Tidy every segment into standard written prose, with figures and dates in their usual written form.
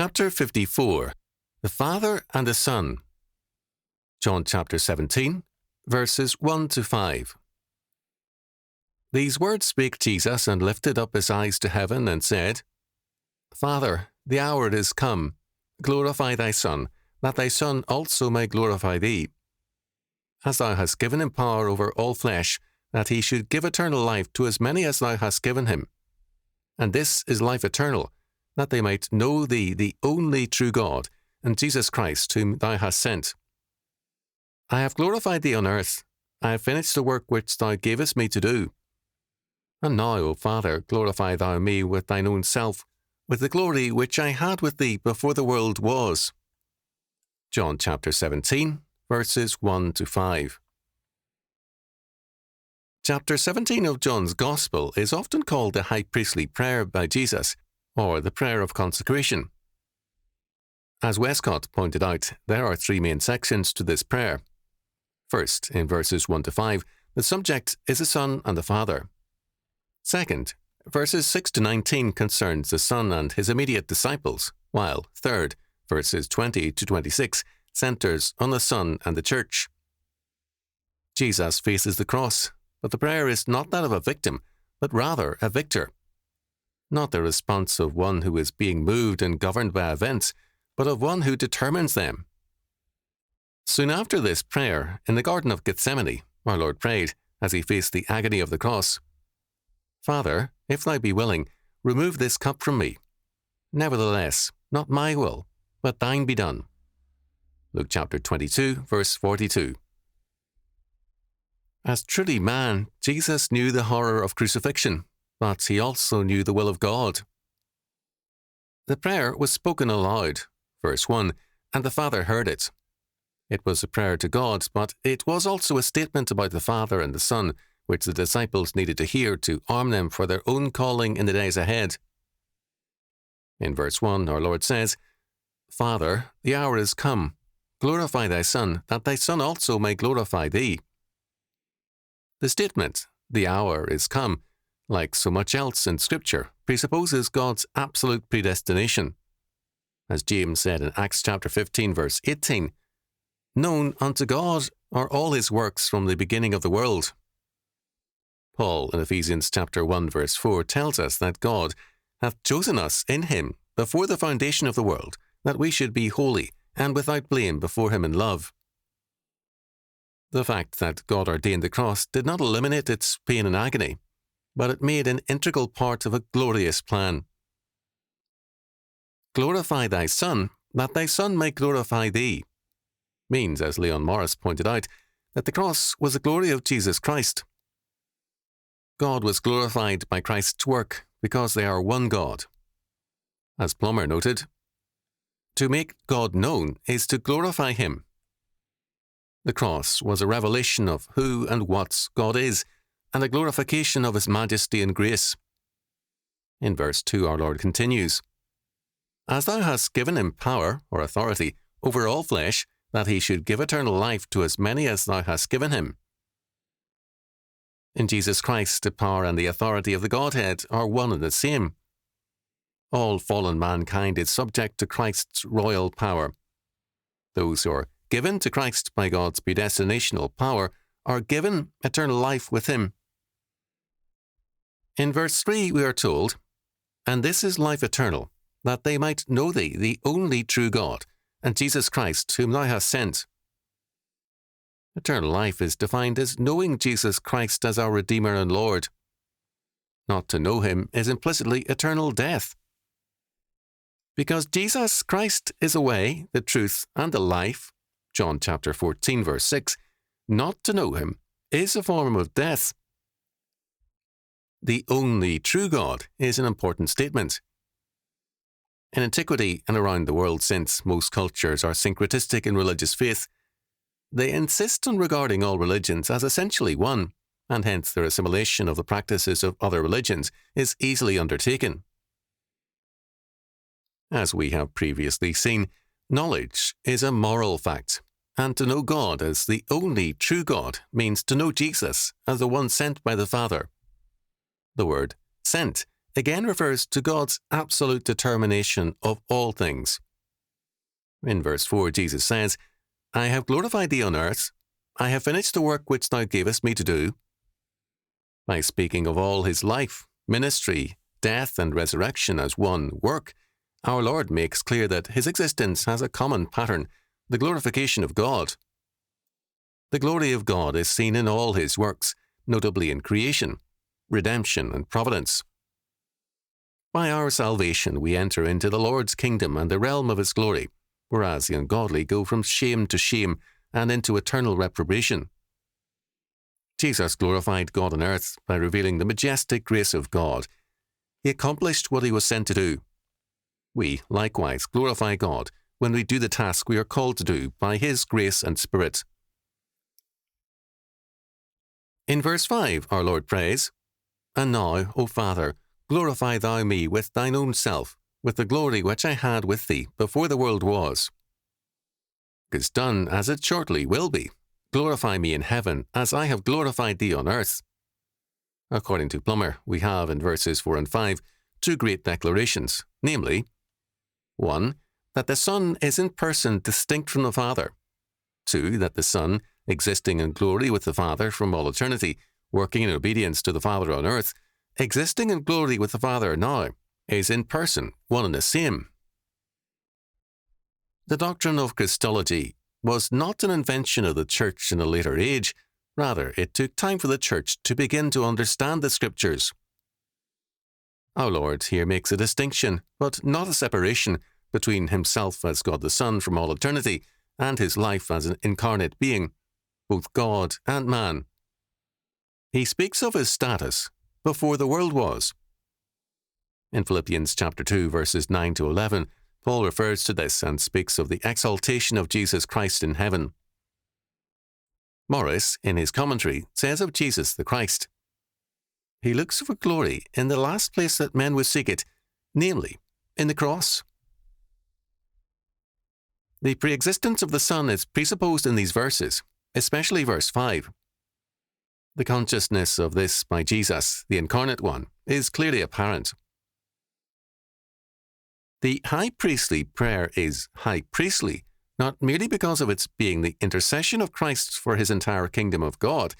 Chapter 54. The Father and the Son. John chapter 17, verses 1 to 5. These words spake Jesus, and lifted up his eyes to heaven, and said, Father, the hour is come. Glorify thy Son, that thy Son also may glorify thee. As thou hast given him power over all flesh, that he should give eternal life to as many as thou hast given him. And this is life eternal, that they might know thee, the only true God, and Jesus Christ, whom thou hast sent. I have glorified thee on earth. I have finished the work which thou gavest me to do. And now, O Father, glorify thou me with thine own self, with the glory which I had with thee before the world was. John chapter 17, verses 1 to 5. Chapter 17 of John's Gospel is often called the high priestly prayer by Jesus, or the prayer of consecration. As Westcott pointed out, there are three main sections to this prayer. First, in verses 1 to 5, the subject is the Son and the Father. Second, verses 6 to 19 concerns the Son and his immediate disciples, while third, verses 20 to 26, centers on the Son and the Church. Jesus faces the cross, but the prayer is not that of a victim, but rather a victor. Not the response of one who is being moved and governed by events, but of one who determines them. Soon after this prayer, in the Garden of Gethsemane, our Lord prayed, as he faced the agony of the cross, Father, if thou be willing, remove this cup from me. Nevertheless, not my will, but thine be done. Luke chapter 22, verse 42. As truly man, Jesus knew the horror of crucifixion, but he also knew the will of God. The prayer was spoken aloud, verse 1, and the Father heard it. It was a prayer to God, but it was also a statement about the Father and the Son, which the disciples needed to hear to arm them for their own calling in the days ahead. In verse 1, our Lord says, Father, the hour is come. Glorify thy Son, that thy Son also may glorify thee. The statement, the hour is come, like so much else in Scripture, presupposes God's absolute predestination. As James said in Acts chapter 15, verse 18, known unto God are all his works from the beginning of the world. Paul in Ephesians chapter 1, verse 4 tells us that God hath chosen us in him before the foundation of the world, that we should be holy and without blame before him in love. The fact that God ordained the cross did not eliminate its pain and agony, but it made an integral part of a glorious plan. Glorify thy Son, that thy Son may glorify thee, means, as Leon Morris pointed out, that the cross was the glory of Jesus Christ. God was glorified by Christ's work because they are one God. As Plummer noted, to make God known is to glorify him. The cross was a revelation of who and what God is, and a glorification of his majesty and grace. In verse 2 our Lord continues, As thou hast given him power, or authority, over all flesh, that he should give eternal life to as many as thou hast given him. In Jesus Christ, the power and the authority of the Godhead are one and the same. All fallen mankind is subject to Christ's royal power. Those who are given to Christ by God's predestinational power are given eternal life with him. In verse 3 we are told, And this is life eternal, that they might know thee, the only true God, and Jesus Christ, whom thou hast sent. Eternal life is defined as knowing Jesus Christ as our Redeemer and Lord. Not to know him is implicitly eternal death. Because Jesus Christ is the way, the truth, and the life, John chapter 14, verse 6, not to know him is a form of death. The only true God is an important statement. In antiquity and around the world since, most cultures are syncretistic in religious faith. They insist on regarding all religions as essentially one, and hence their assimilation of the practices of other religions is easily undertaken. As we have previously seen, knowledge is a moral fact, and to know God as the only true God means to know Jesus as the one sent by the Father. The word sent again refers to God's absolute determination of all things. In verse 4, Jesus says, I have glorified thee on earth. I have finished the work which thou gavest me to do. By speaking of all his life, ministry, death, and resurrection as one work, our Lord makes clear that his existence has a common pattern, the glorification of God. The glory of God is seen in all his works, notably in creation, redemption, and providence. By our salvation we enter into the Lord's kingdom and the realm of his glory, whereas the ungodly go from shame to shame and into eternal reprobation. Jesus glorified God on earth by revealing the majestic grace of God. He accomplished what he was sent to do. We, likewise, glorify God when we do the task we are called to do by his grace and Spirit. In verse 5, our Lord prays, And now, O Father, glorify thou me with thine own self, with the glory which I had with thee before the world was. It is done as it shortly will be. Glorify me in heaven, as I have glorified thee on earth. According to Plummer, we have in verses 4 and 5 two great declarations, namely, 1. That the Son is in person distinct from the Father. 2. That the Son, existing in glory with the Father from all eternity, working in obedience to the Father on earth, existing in glory with the Father now, is in person, one and the same. The doctrine of Christology was not an invention of the Church in a later age. Rather, it took time for the Church to begin to understand the Scriptures. Our Lord here makes a distinction, but not a separation, between himself as God the Son from all eternity and his life as an incarnate being, both God and man. He speaks of his status before the world was. In Philippians chapter 2, verses 9 to 11, Paul refers to this and speaks of the exaltation of Jesus Christ in heaven. Morris, in his commentary, says of Jesus the Christ, He looks for glory in the last place that men would seek it, namely, in the cross. The pre-existence of the Son is presupposed in these verses, especially verse 5. The consciousness of this by Jesus, the Incarnate One, is clearly apparent. The high priestly prayer is high priestly, not merely because of its being the intercession of Christ for his entire kingdom of God,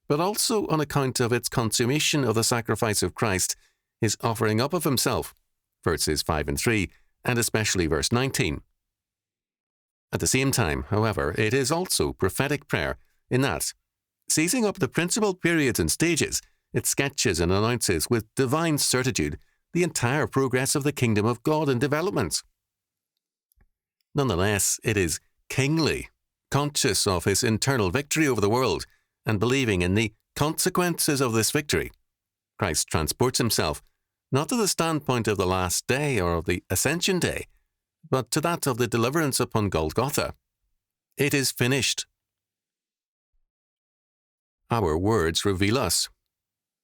but also on account of its consummation of the sacrifice of Christ, his offering up of himself, verses 5 and 3, and especially verse 19. At the same time, however, it is also prophetic prayer, in that, seizing up the principal periods and stages, it sketches and announces with divine certitude the entire progress of the kingdom of God in development. Nonetheless, it is kingly, conscious of his internal victory over the world, and believing in the consequences of this victory. Christ transports himself, not to the standpoint of the last day or of the ascension day, but to that of the deliverance upon Golgotha. It is finished. Our words reveal us.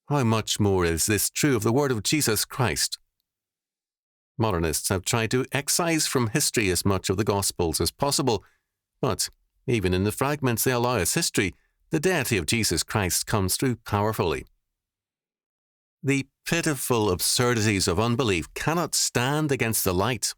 How much more is this true of the word of Jesus Christ? Modernists have tried to excise from history as much of the Gospels as possible, but even in the fragments they allow as history, the deity of Jesus Christ comes through powerfully. The pitiful absurdities of unbelief cannot stand against the light.